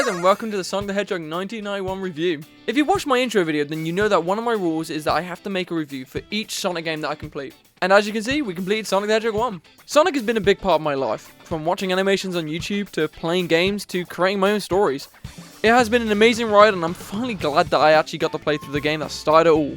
guys, and welcome to the Sonic the Hedgehog 1991 review. If you watched my intro video, then you know that one of my rules is that I have to make a review for each Sonic game that I complete. And as you can see, we completed Sonic the Hedgehog 1. Sonic has been a big part of my life, from watching animations on YouTube, to playing games, to creating my own stories. It has been an amazing ride, and I'm finally glad that I actually got to play through the game that started it all.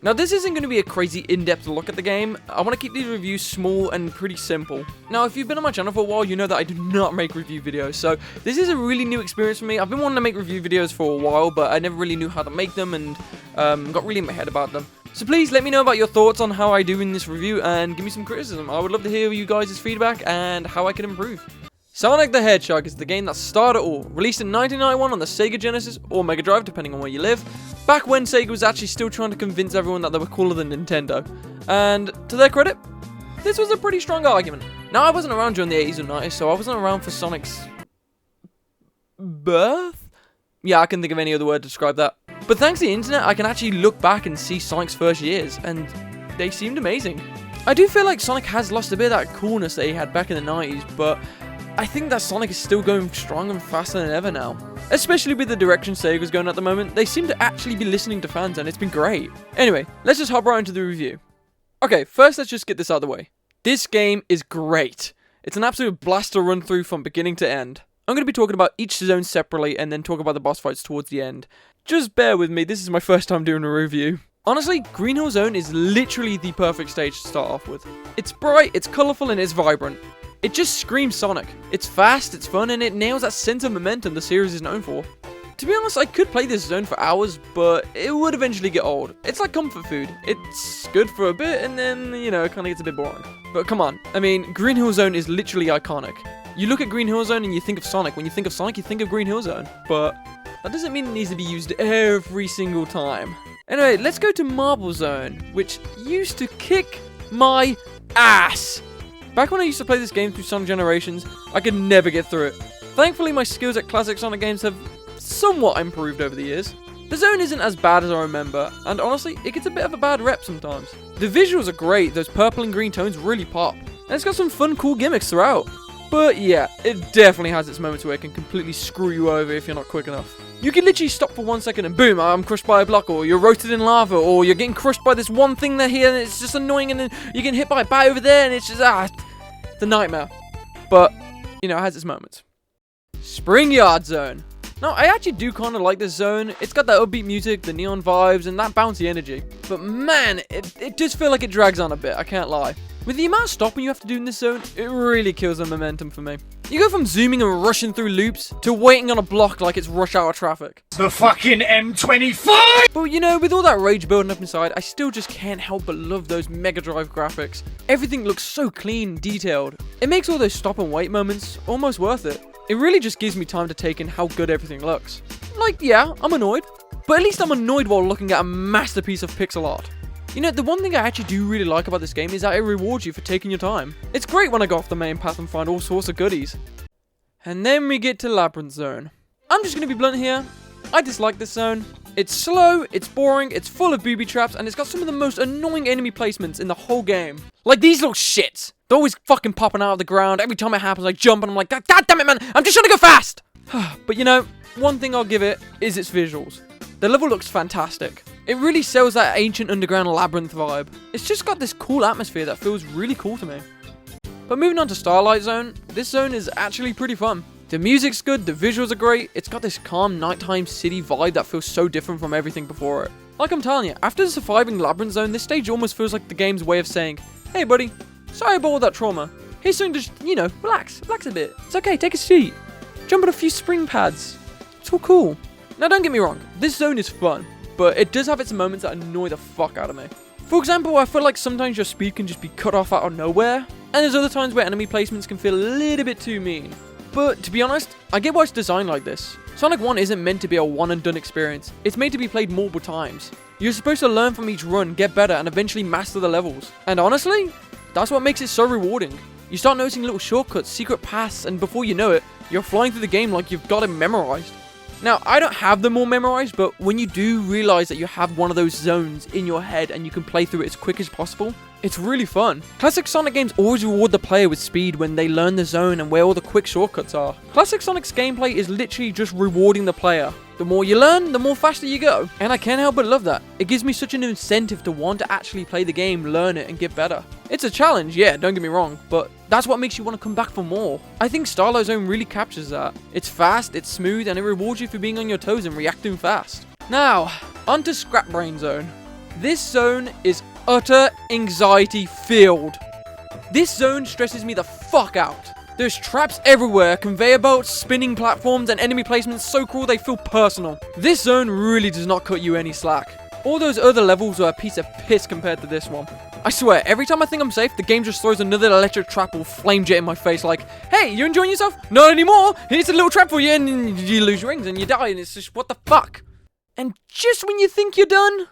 Now, this isn't going to be a crazy in-depth look at the game. I want to keep these reviews small and pretty simple. Now, if you've been on my channel for a while, you know that I do not make review videos, so this is a really new experience for me. I've been wanting to make review videos for a while, but I never really knew how to make them, and got really in my head about them. So please let me know about your thoughts on how I do in this review, and give me some criticism. I would love to hear you guys' feedback and how I can improve. Sonic the Hedgehog is the game that started it all, released in 1991 on the Sega Genesis or Mega Drive, depending on where you live, back when Sega was actually still trying to convince everyone that they were cooler than Nintendo. And to their credit, this was a pretty strong argument. Now, I wasn't around during the 80s or 90s, so I wasn't around for Sonic's birth? Yeah, I can think of any other word to describe that. But thanks to the internet, I can actually look back and see Sonic's first years, and they seemed amazing. I do feel like Sonic has lost a bit of that coolness that he had back in the 90s, but I think that Sonic is still going strong and faster than ever now. Especially with the direction Sega's going at the moment, they seem to actually be listening to fans, and it's been great. Anyway, let's just hop right into the review. Okay, first let's just get this out of the way. This game is great. It's an absolute blast to run through from beginning to end. I'm going to be talking about each zone separately and then talk about the boss fights towards the end. Just bear with me, this is my first time doing a review. Honestly, Green Hill Zone is literally the perfect stage to start off with. It's bright, it's colourful, and it's vibrant. It just screams Sonic. It's fast, it's fun, and it nails that sense of momentum the series is known for. To be honest, I could play this zone for hours, but it would eventually get old. It's like comfort food. It's good for a bit, and then, you know, it kind of gets a bit boring. But come on, I mean, Green Hill Zone is literally iconic. You look at Green Hill Zone and you think of Sonic. When you think of Sonic, you think of Green Hill Zone. But that doesn't mean it needs to be used every single time. Anyway, let's go to Marble Zone, which used to kick my ass. Back when I used to play this game through Sonic Generations, I could never get through it. Thankfully, my skills at classic Sonic games have somewhat improved over the years. The zone isn't as bad as I remember, and honestly, it gets a bit of a bad rep sometimes. The visuals are great, those purple and green tones really pop, and it's got some fun, cool gimmicks throughout. But yeah, it definitely has its moments where it can completely screw you over if you're not quick enough. You can literally stop for 1 second and boom, I'm crushed by a block, or you're roasted in lava, or you're getting crushed by this one thing there here and it's just annoying, and then you get hit by a bat over there and it's just, it's a nightmare. But, you know, it has its moments. Spring Yard Zone. Now, I actually do kind of like this zone. It's got that upbeat music, the neon vibes, and that bouncy energy. But man, it does feel like it drags on a bit, I can't lie. With the amount of stopping you have to do in this zone, it really kills the momentum for me. You go from zooming and rushing through loops to waiting on a block like it's rush hour traffic. The fucking M25! But you know, with all that rage building up inside, I still just can't help but love those Mega Drive graphics. Everything looks so clean and detailed. It makes all those stop and wait moments almost worth it. It really just gives me time to take in how good everything looks. Like, yeah, I'm annoyed, but at least I'm annoyed while looking at a masterpiece of pixel art. You know, the one thing I actually do really like about this game is that it rewards you for taking your time. It's great when I go off the main path and find all sorts of goodies. And then we get to Labyrinth Zone. I'm just going to be blunt here. I dislike this zone. It's slow, it's boring, it's full of booby traps, and it's got some of the most annoying enemy placements in the whole game. Like these little shits. They're always fucking popping out of the ground. Every time it happens, I jump and I'm like, God damn it, man, I'm just trying to go fast. But you know, one thing I'll give it is its visuals. The level looks fantastic. It really sells that ancient underground labyrinth vibe. It's just got this cool atmosphere that feels really cool to me. But moving on to Starlight Zone, this zone is actually pretty fun. The music's good, the visuals are great, it's got this calm nighttime city vibe that feels so different from everything before it. Like I'm telling you, after surviving Labyrinth Zone, this stage almost feels like the game's way of saying, hey buddy, sorry about all that trauma. Here's something to just, you know, relax a bit. It's okay, take a seat. Jump on a few spring pads. It's all cool. Now don't get me wrong, this zone is fun, but it does have its moments that annoy the fuck out of me. For example, I feel like sometimes your speed can just be cut off out of nowhere, and there's other times where enemy placements can feel a little bit too mean. But to be honest, I get why it's designed like this. Sonic 1 isn't meant to be a one and done experience, it's made to be played multiple times. You're supposed to learn from each run, get better, and eventually master the levels. And honestly, that's what makes it so rewarding. You start noticing little shortcuts, secret paths, and before you know it, you're flying through the game like you've got it memorized. Now, I don't have them all memorized, but when you do realize that you have one of those zones in your head and you can play through it as quick as possible, It's really fun. Classic Sonic games always reward the player with speed when they learn the zone and where all the quick shortcuts are. Classic Sonic's gameplay is literally just rewarding the player. The more you learn, the more faster you go. And I can't help but love that. It gives me such an incentive to want to actually play the game, learn it, and get better. It's a challenge, yeah, don't get me wrong, but that's what makes you want to come back for more. I think Starlight Zone really captures that. It's fast, it's smooth, and it rewards you for being on your toes and reacting fast. Now, onto Scrap Brain Zone. This zone is utter anxiety filled. This zone stresses me the fuck out. There's traps everywhere, conveyor belts, spinning platforms, and enemy placements so cool they feel personal. This zone really does not cut you any slack. All those other levels are a piece of piss compared to this one. I swear, every time I think I'm safe, the game just throws another electric trap or flame jet in my face like, hey, you enjoying yourself? Not anymore! Here's a little trap for you, and you lose your rings and you die, and it's just, what the fuck? And just when you think you're done...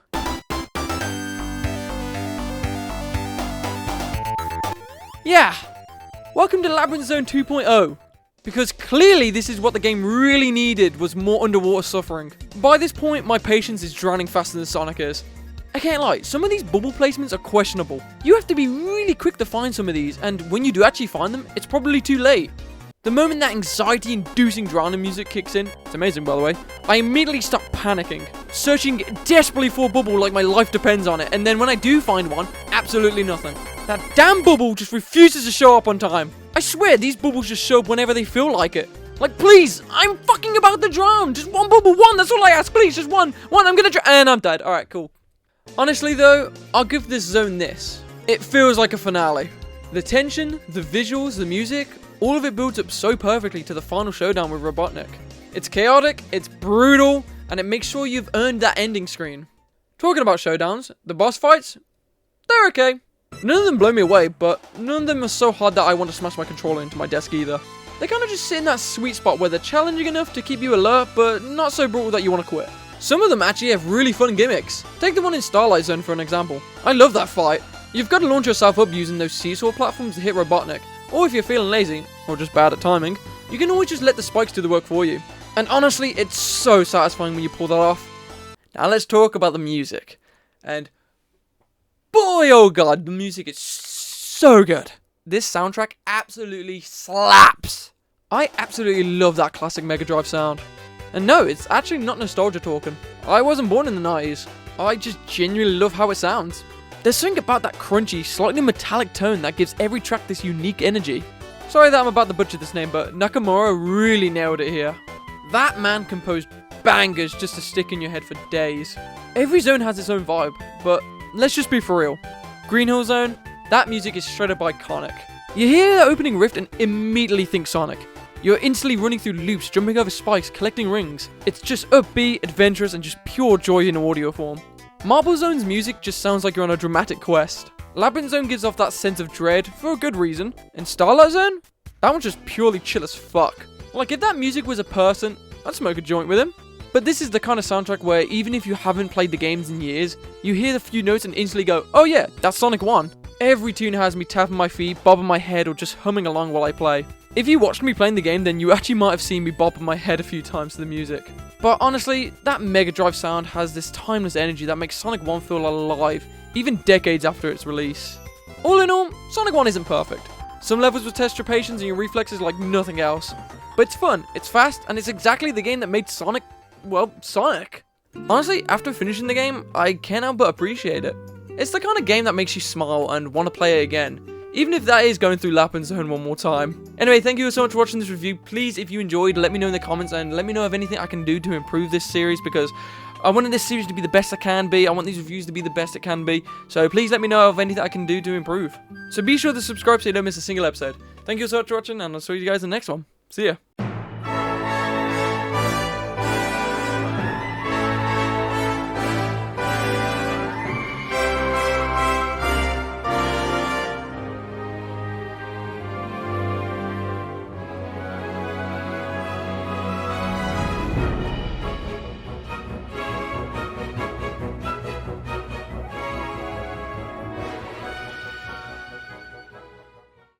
Yeah! Welcome to Labyrinth Zone 2.0. Because clearly this is what the game really needed, was more underwater suffering. By this point, my patience is drowning faster than Sonic is. I can't lie, some of these bubble placements are questionable. You have to be really quick to find some of these, and when you do actually find them, it's probably too late. The moment that anxiety-inducing drowning music kicks in, it's amazing by the way, I immediately start panicking, searching desperately for a bubble like my life depends on it, and then when I do find one, absolutely nothing. That damn bubble just refuses to show up on time. I swear, these bubbles just show up whenever they feel like it. Like, please, I'm fucking about to drown. Just one bubble, one, that's all I ask, please, just one, I'm gonna drown, and I'm dead. Alright, cool. Honestly though, I'll give this zone this. It feels like a finale. The tension, the visuals, the music, all of it builds up so perfectly to the final showdown with Robotnik. It's chaotic, it's brutal, and it makes sure you've earned that ending screen. Talking about showdowns, the boss fights, they're okay. None of them blow me away, but none of them are so hard that I want to smash my controller into my desk either. They kind of just sit in that sweet spot where they're challenging enough to keep you alert, but not so brutal that you want to quit. Some of them actually have really fun gimmicks. Take the one in Starlight Zone for an example. I love that fight. You've got to launch yourself up using those seesaw platforms to hit Robotnik, or if you're feeling lazy, or just bad at timing, you can always just let the spikes do the work for you. And honestly, it's so satisfying when you pull that off. Now let's talk about the music. And boy, oh god, the music is so good. This soundtrack absolutely slaps. I absolutely love that classic Mega Drive sound. And no, it's actually not nostalgia talking. I wasn't born in the 90s. I just genuinely love how it sounds. There's something about that crunchy, slightly metallic tone that gives every track this unique energy. Sorry that I'm about to butcher this name, but Nakamura really nailed it here. That man composed bangers just to stick in your head for days. Every zone has its own vibe, but let's just be for real. Green Hill Zone, that music is straight up iconic. You hear the opening riff and immediately think Sonic. You're instantly running through loops, jumping over spikes, collecting rings. It's just upbeat, adventurous, and just pure joy in audio form. Marble Zone's music just sounds like you're on a dramatic quest. Labyrinth Zone gives off that sense of dread, for a good reason. And Starlight Zone? That one's just purely chill as fuck. Like, if that music was a person, I'd smoke a joint with him. But this is the kind of soundtrack where even if you haven't played the games in years, you hear the few notes and instantly go, oh yeah, that's Sonic 1. Every tune has me tapping my feet, bobbing my head, or just humming along while I play. If you watched me playing the game, then you actually might have seen me bobbing my head a few times to the music. But honestly, that Mega Drive sound has this timeless energy that makes Sonic 1 feel alive, even decades after its release. All in all, Sonic 1 isn't perfect. Some levels will test your patience and your reflexes like nothing else. But it's fun, it's fast, and it's exactly the game that made Sonic, well, Sonic. Honestly, after finishing the game, I can't help but appreciate it. It's the kind of game that makes you smile and want to play it again, even if that is going through Labyrinth Zone one more time. Anyway, thank you so much for watching this review. Please, if you enjoyed, let me know in the comments and let me know of anything I can do to improve this series, because I wanted this series to be the best it can be. I want these reviews to be the best it can be. So please let me know of anything I can do to improve. So be sure to subscribe so you don't miss a single episode. Thank you so much for watching, and I'll see you guys in the next one. See ya.